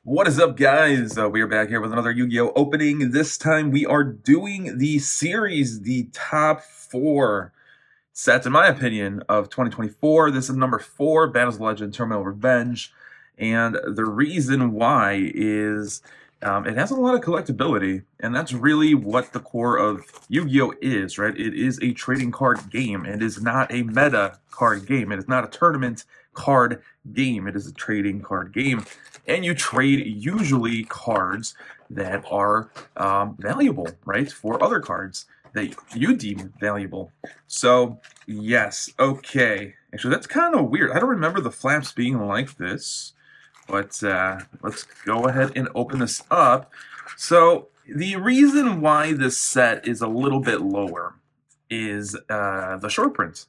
What is up, guys? We are back here with another Yu-Gi-Oh! Opening. This time we are doing the series, the top 4 sets, in my opinion, of 2024. This is number 4, Battles of Legend, Terminal Revenge. And the reason why is it has a lot of collectability, and that's really what the core of Yu-Gi-Oh! Is, right? It is a trading card game. It is not a meta card game. It is not a tournament card game. It is a trading card game. And you trade usually cards that are valuable, right, for other cards that you deem valuable. So, yes, okay. Actually, that's kind of weird. I don't remember the flaps being like this, but let's go ahead and open this up. So, the reason why this set is a little bit lower is the short prints.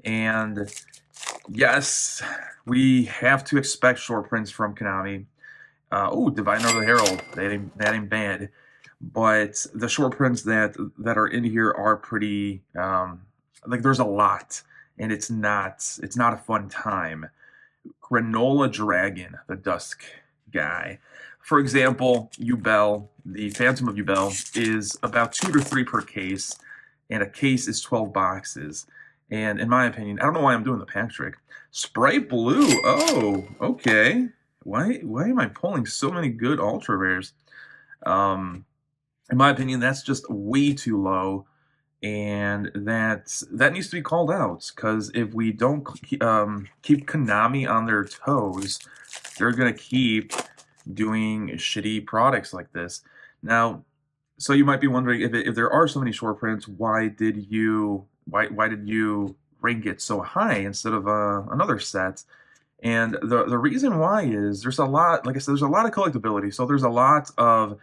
And yes, we have to expect short prints from Konami. Oh, Divine of the Herald, that ain't bad. But the short prints that are in here are pretty, like there's a lot, and it's not a fun time. Granola Dragon, the Dusk guy. For example, Yubel, the Phantom of Yubel, is about 2 to 3 per case, and a case is 12 boxes. And in my opinion, I don't know why I'm doing the pack trick. Sprite Blue, oh, okay. Why am I pulling so many good ultra rares? In my opinion, that's just way too low, and that needs to be called out, because if we don't keep Konami on their toes, they're gonna keep doing shitty products like this. Now, so you might be wondering, if there are so many short prints, why did you rank it so high instead of another set? And the reason why is there's a lot, like I said, there's a lot of collectability. So there's a lot of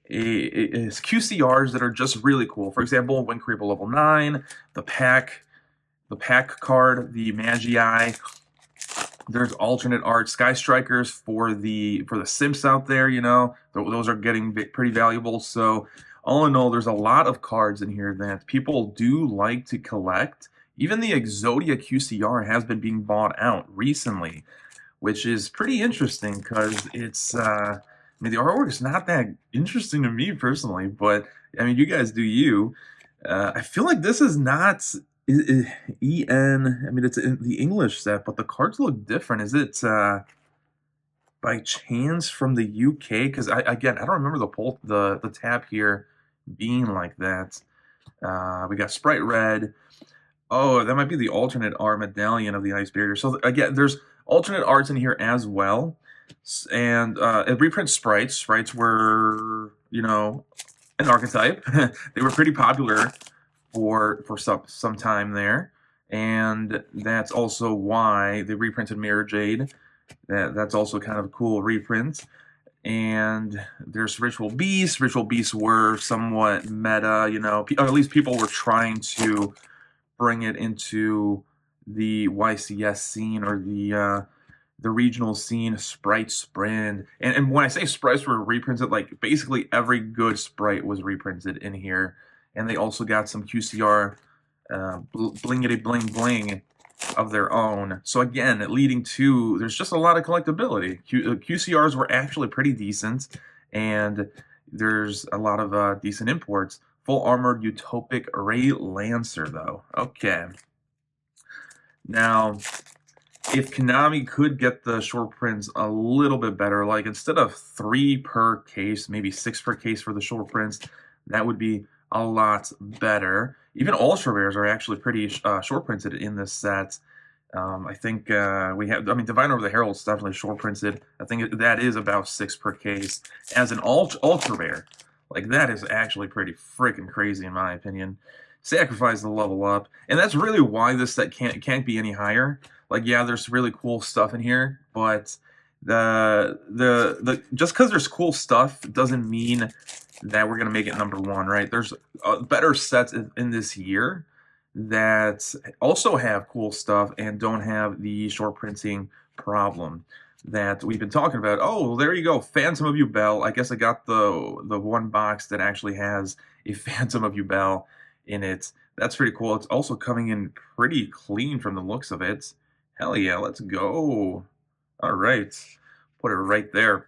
QCRs that are just really cool. For example, Wind Creeper level 9, the pack card, the 𝗦𝗢𝗖𝗜𝗏. There's alternate art Sky Strikers for the simps out there. You know, those are getting pretty valuable. So all in all, there's a lot of cards in here that people do like to collect. Even the Exodia QCR has been being bought out recently, which is pretty interesting because it's, I mean, the artwork is not that interesting to me personally, but I mean, you guys do you. I feel like this is not EN, I mean, it's in the English set, but the cards look different. Is it by chance from the UK? Because I don't remember the tab here being like that. We got Sprite Red. Oh, that might be the alternate art medallion of the Ice Barrier. So again, there's alternate arts in here as well. And it reprints sprites. Sprites were, you know, an archetype. They were pretty popular for some time there. And that's also why they reprinted Mirror Jade. That's also kind of a cool reprint. And there's Ritual Beasts. Ritual Beasts were somewhat meta, you know, or at least people were trying to bring it into the YCS scene or the regional scene. Sprite Sprint, and when I say sprites were reprinted, like basically every good sprite was reprinted in here, and they also got some QCR blingity bling bling of their own. So again, leading to there's just a lot of collectability. QCRs were actually pretty decent, and there's a lot of decent imports. Full Armored Utopic Ray Lancer, though. Okay. Now, if Konami could get the short prints a little bit better, like instead of 3 per case, maybe 6 per case for the short prints, that would be a lot better. Even ultra rares are actually pretty short printed in this set. I think we have, I mean, Divine Over the Herald is definitely short printed. I think that is about 6 per case as an ultra rare. Like, that is actually pretty freaking crazy, in my opinion. Sacrifice the level up. And that's really why this set can't be any higher. Like, yeah, there's really cool stuff in here, but the just because there's cool stuff doesn't mean that we're going to make it number 1, right? There's better sets in this year that also have cool stuff and don't have the short printing problem that we've been talking about. Oh, well, there you go, Phantom of Yubel. I guess I got the one box that actually has a Phantom of Yubel in it. That's pretty cool. It's also coming in pretty clean from the looks of it. Hell yeah, let's go. All right, put it right there.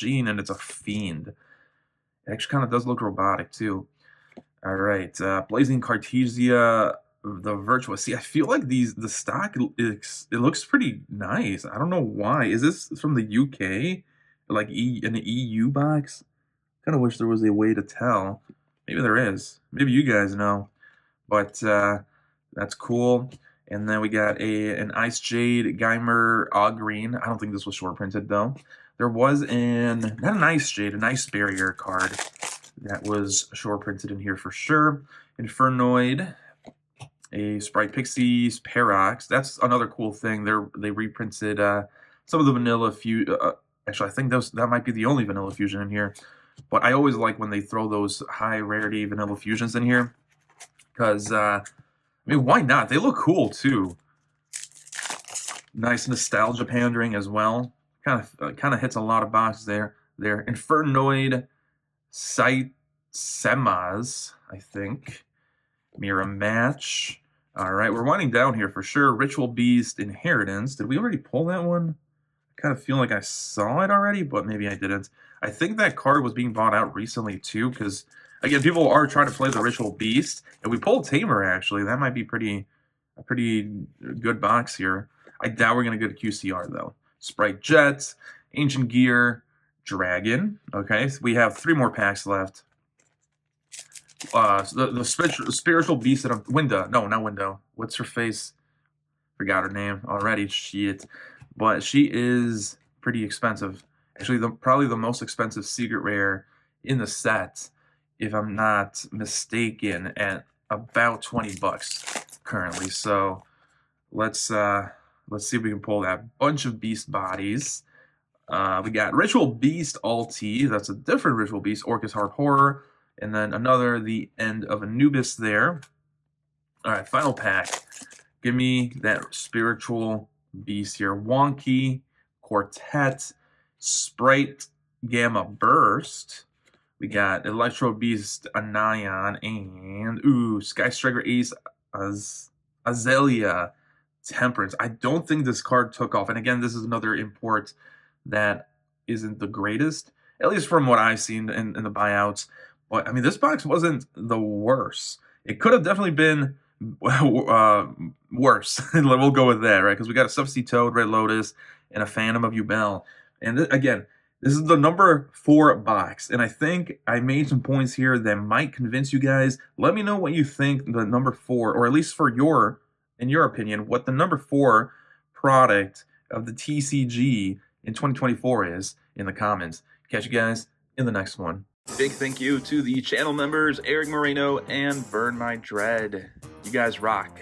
machine, and it's a fiend. It actually kind of does look robotic too. All right, Blazing Cartesia, the Virtuous. See, I feel like the stock, it looks pretty nice. I don't know why. Is this from the UK? Like an EU box? Kind of wish there was a way to tell. Maybe there is. Maybe you guys know. But that's cool. And then we got an Ice Jade 𝗦𝗦𝗧𝗏𝗏. I don't think this was short printed though. There was not an Ice Jade, an Ice Barrier card that was short printed in here for sure. Infernoid, a Sprite Pixies Parax. That's another cool thing. They reprinted some of the vanilla actually, I think that might be the only vanilla fusion in here. But I always like when they throw those high rarity vanilla fusions in here, because I mean, why not? They look cool too. Nice nostalgia pandering as well. Kind of hits a lot of boxes there. Infernoid 𝗬𝗏𝗧𝗏, I think. Mirror Match. All right, we're winding down here for sure. Ritual Beast Inheritance. Did we already pull that one? I kind of feel like I saw it already, but maybe I didn't. I think that card was being bought out recently too, because again, people are trying to play the Ritual Beast, and we pulled Tamer actually. That might be a pretty good box here. I doubt we're gonna get a QCR though. Sprite Jet, Ancient Gear, Dragon. Okay, so we have 3 more packs left. The spiritual beast of Window. No, not Window. What's her face? Forgot her name already. Shit. But she is pretty expensive. Actually, probably the most expensive secret rare in the set, if I'm not mistaken, at about 20 bucks currently. So let's see if we can pull that. Bunch of beast bodies. We got Ritual Beast Ulti. That's a different Ritual Beast. Orcus Heart Horror. And then another, the End of Anubis there. All right, final pack. Give me that spiritual beast here. Wonky, Quartet, Sprite Gamma Burst. We got Electro Beast Anion and Sky Striker Ace Azalea Temperance. I don't think this card took off. And again, this is another import that isn't the greatest, at least from what I've seen in the buyouts. But I mean, this box wasn't the worst. It could have definitely been worse. We'll go with that, right? Because we got a Subsea Toad, Red Lotus, and a Phantom of Yubel. And again, This is the number 4 box, and I think I made some points here that might convince you guys. Let me know what you think the number 4, or at least for in your opinion, what the number 4 product of the TCG in 2024 is in the comments. Catch you guys in the next one. Big thank you to the channel members, Eric Moreno and 𝗦𝗢𝗣𝗅. You guys rock.